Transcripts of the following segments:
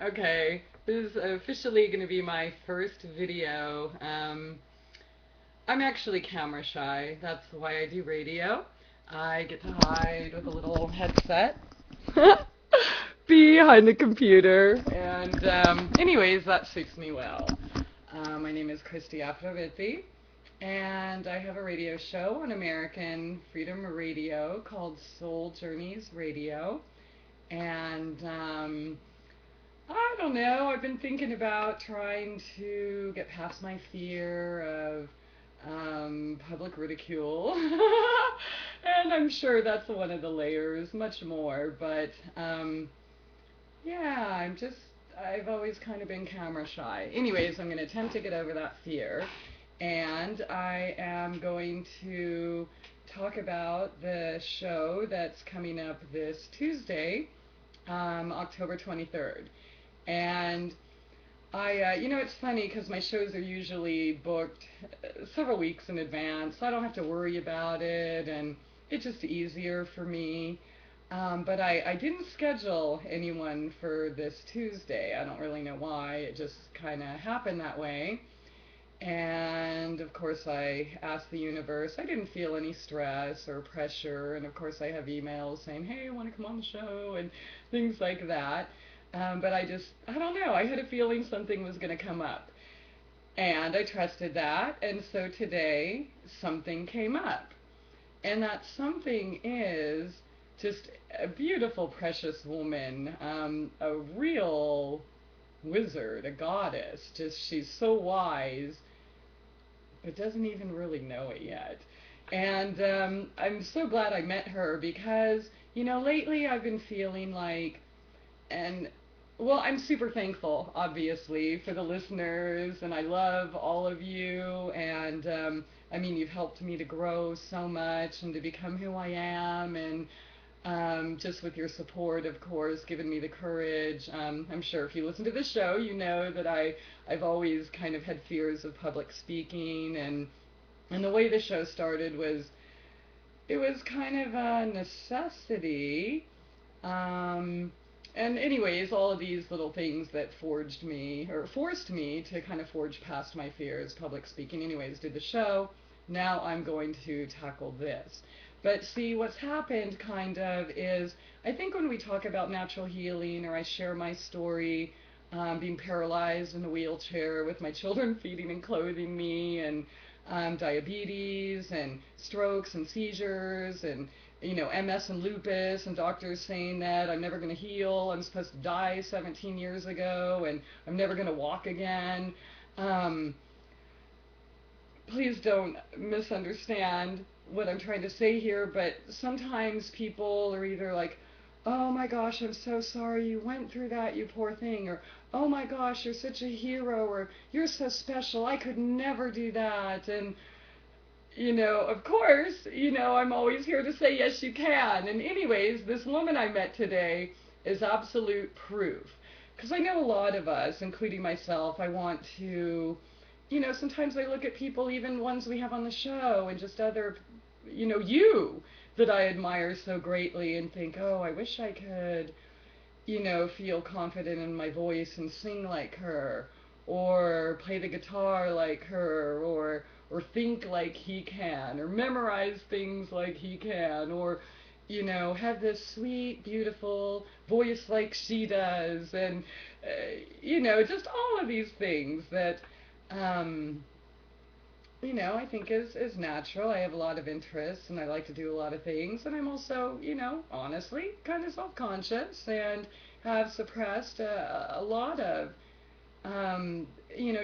Okay, this is officially going to be my first video. I'm actually camera shy. That's why I do radio. I get to hide with a little headset behind the computer, and anyways, that suits me well. My name is Christie Aphrodite, and I have a radio show on American Freedom Radio called Soul Journeys Radio, and I don't know. I've been thinking about trying to get past my fear of public ridicule. And I'm sure that's one of the layers, much more. But yeah, I've always kind of been camera shy. Anyways, I'm going to attempt to get over that fear. And I am going to talk about the show that's coming up this Tuesday, October 23rd. And it's funny because my shows are usually booked several weeks in advance, so I don't have to worry about it, and it's just easier for me. But I didn't schedule anyone for this Tuesday. I don't really know why. It just kind of happened that way. And of course, I asked the universe. I didn't feel any stress or pressure. And of course, I have emails saying, hey, I want to come on the show, and things like that. But I don't know, I had a feeling something was going to come up. And I trusted that. And so today, something came up. And that something is just a beautiful, precious woman, a real wizard, a goddess. Just, she's so wise, but doesn't even really know it yet. And I'm so glad I met her because, lately I've been feeling like, and well, I'm super thankful, obviously, for the listeners, and I love all of you. And you've helped me to grow so much and to become who I am, and just with your support, of course, given me the courage. I'm sure if you listen to the show, you know that I've always kind of had fears of public speaking, and the way the show started was, it was kind of a necessity. And anyways, all of these little things that forced me to kind of forge past my fears, public speaking, anyways, did the show. Now I'm going to tackle this. But see, what's happened kind of is, I think when we talk about natural healing, or I share my story, being paralyzed in a wheelchair with my children feeding and clothing me, and diabetes and strokes and seizures, and MS and lupus, and doctors saying that I'm never going to heal, I'm supposed to die 17 years ago, and I'm never going to walk again. Please don't misunderstand what I'm trying to say here, but sometimes people are either like, oh my gosh, I'm so sorry you went through that, you poor thing, or oh my gosh, you're such a hero, or you're so special, I could never do that. And of course, I'm always here to say, yes, you can. And anyways, this woman I met today is absolute proof. Because I know a lot of us, including myself, I want to, sometimes I look at people, even ones we have on the show, and just other, you that I admire so greatly, and think, oh, I wish I could, feel confident in my voice and sing like her, or play the guitar like her, or think like he can, or memorize things like he can, or have this sweet, beautiful voice like she does, and just all of these things that I think is natural. I have a lot of interests, and I like to do a lot of things, and I'm also, honestly, kind of self-conscious, and have suppressed a lot of,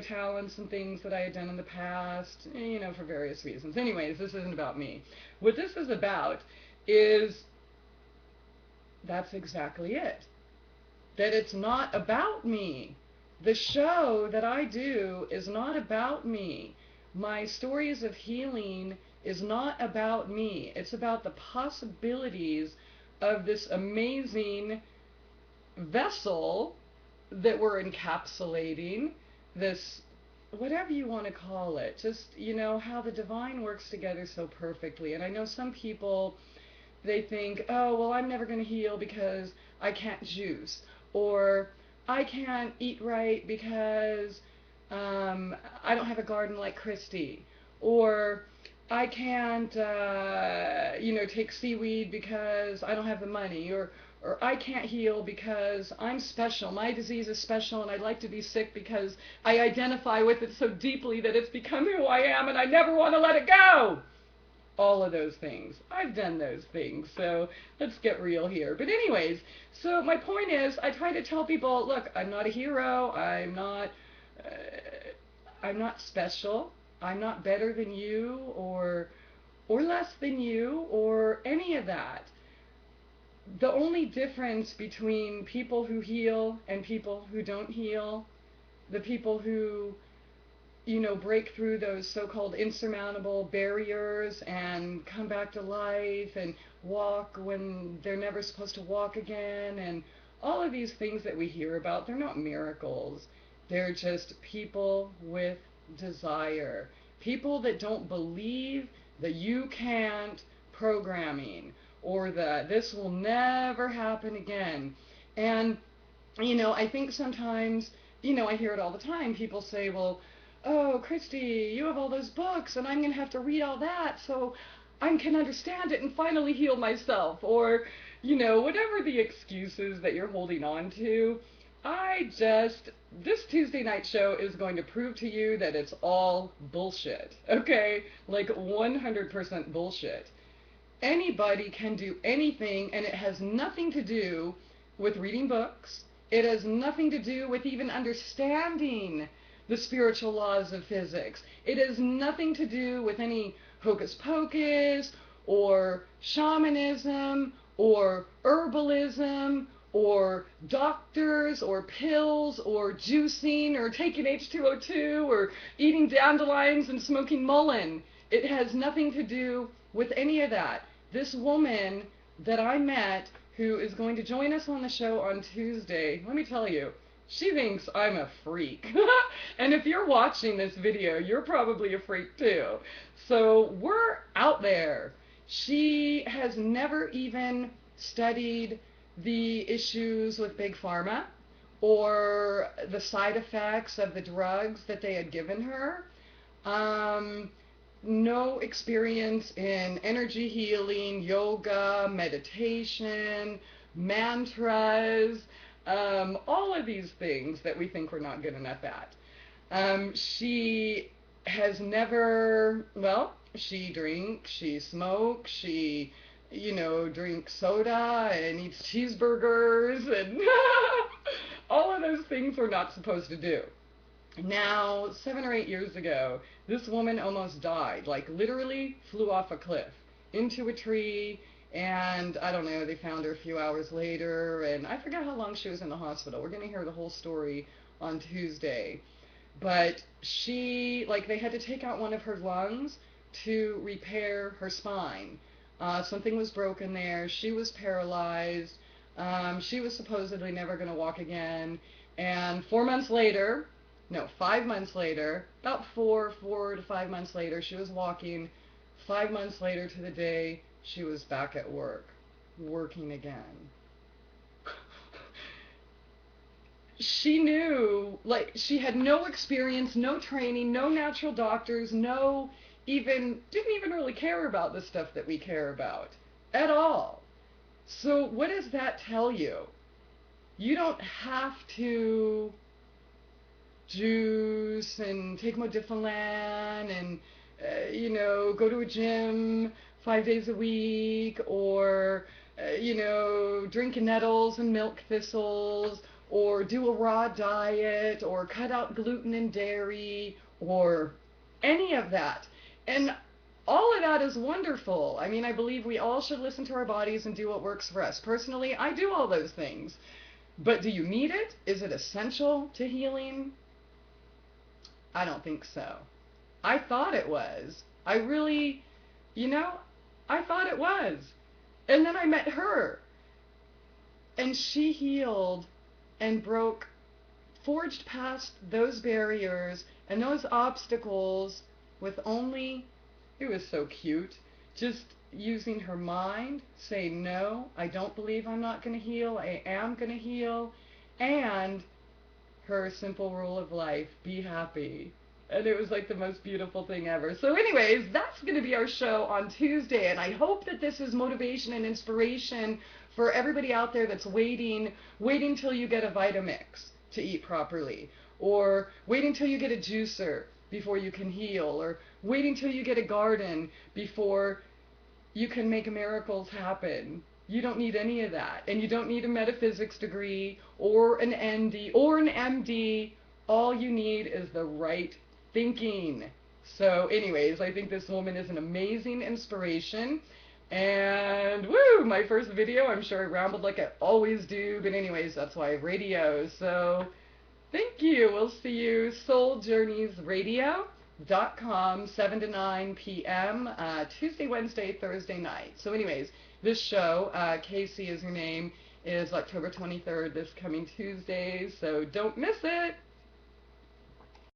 talents and things that I had done in the past, for various reasons. Anyways, this isn't about me. What this is about is, that's exactly it. That it's not about me. The show that I do is not about me. My stories of healing is not about me. It's about the possibilities of this amazing vessel that we're encapsulating, this, whatever you want to call it, just, how the divine works together so perfectly. And I know some people, they think, oh, well, I'm never going to heal because I can't juice, or I can't eat right because I don't have a garden like Christie, or I can't, take seaweed because I don't have the money, or I can't heal because I'm special. My disease is special, and I'd like to be sick because I identify with it so deeply that it's become who I am, and I never want to let it go. All of those things. I've done those things, so let's get real here. But anyways, so my point is, I try to tell people, look, I'm not a hero. I'm not special. I'm not better than you, or less than you, or any of that. The only difference between people who heal and people who don't heal, the people who break through those so-called insurmountable barriers and come back to life and walk when they're never supposed to walk again, and all of these things that we hear about, they're not miracles. They're just people with desire. People that don't believe that you can't programming, or that this will never happen again. And, I think sometimes, I hear it all the time. People say, well, oh, Christy, you have all those books, and I'm going to have to read all that so I can understand it and finally heal myself. Or, whatever the excuses that you're holding on to. This Tuesday night show is going to prove to you that it's all bullshit. Okay? Like 100% bullshit. Anybody can do anything, and it has nothing to do with reading books. It has nothing to do with even understanding the spiritual laws of physics. It has nothing to do with any hocus pocus or shamanism or herbalism or doctors or pills or juicing or taking H2O2 or eating dandelions and smoking mullein. It has nothing to do with any of that. This woman that I met, who is going to join us on the show on Tuesday, let me tell you, she thinks I'm a freak. And if you're watching this video, you're probably a freak too. So we're out there. She has never even studied the issues with Big Pharma or the side effects of the drugs that they had given her. No experience in energy healing, yoga, meditation, mantras, all of these things that we think we're not good enough at. She has never, she drinks, she smokes, she, drinks soda and eats cheeseburgers and all of those things we're not supposed to do. Now, 7 or 8 years ago, this woman almost died, like literally flew off a cliff into a tree, and I don't know, they found her a few hours later, and I forgot how long she was in the hospital. We're going to hear the whole story on Tuesday. But they had to take out one of her lungs to repair her spine. Something was broken there. She was paralyzed. She was supposedly never going to walk again. And 4 months later, no, 5 months later, about 4 to 5 months later, she was walking. 5 months later to the day, she was back at work, working again. She knew, she had no experience, no training, no natural doctors, didn't even really care about the stuff that we care about at all. So what does that tell you? You don't have to juice and take Modifilan and, go to a gym 5 days a week, or, drink nettles and milk thistles, or do a raw diet, or cut out gluten and dairy, or any of that. And all of that is wonderful. I mean, I believe we all should listen to our bodies and do what works for us. Personally, I do all those things. But do you need it? Is it essential to healing? I don't think so. I thought it was. I really, I thought it was. And then I met her. And she healed and forged past those barriers and those obstacles with only, it was so cute, just using her mind, saying, no, I don't believe I'm not going to heal, I am going to heal, and her simple rule of life: be happy. And it was like the most beautiful thing ever. So anyways, that's going to be our show on Tuesday, and I hope that this is motivation and inspiration for everybody out there that's waiting till you get a Vitamix to eat properly, or waiting till you get a juicer before you can heal, or waiting till you get a garden before you can make miracles happen. You don't need any of that. And you don't need a metaphysics degree or an ND or an MD. All you need is the right thinking. So anyways, I think this woman is an amazing inspiration. And woo, my first video, I'm sure I rambled like I always do. But anyways, that's why I have radio. So thank you. We'll see you souljourneysradio.com, 7 to 9 p.m. Tuesday, Wednesday, Thursday night. So anyways, this show, Casey is her name, is October 23rd, this coming Tuesday. So don't miss it.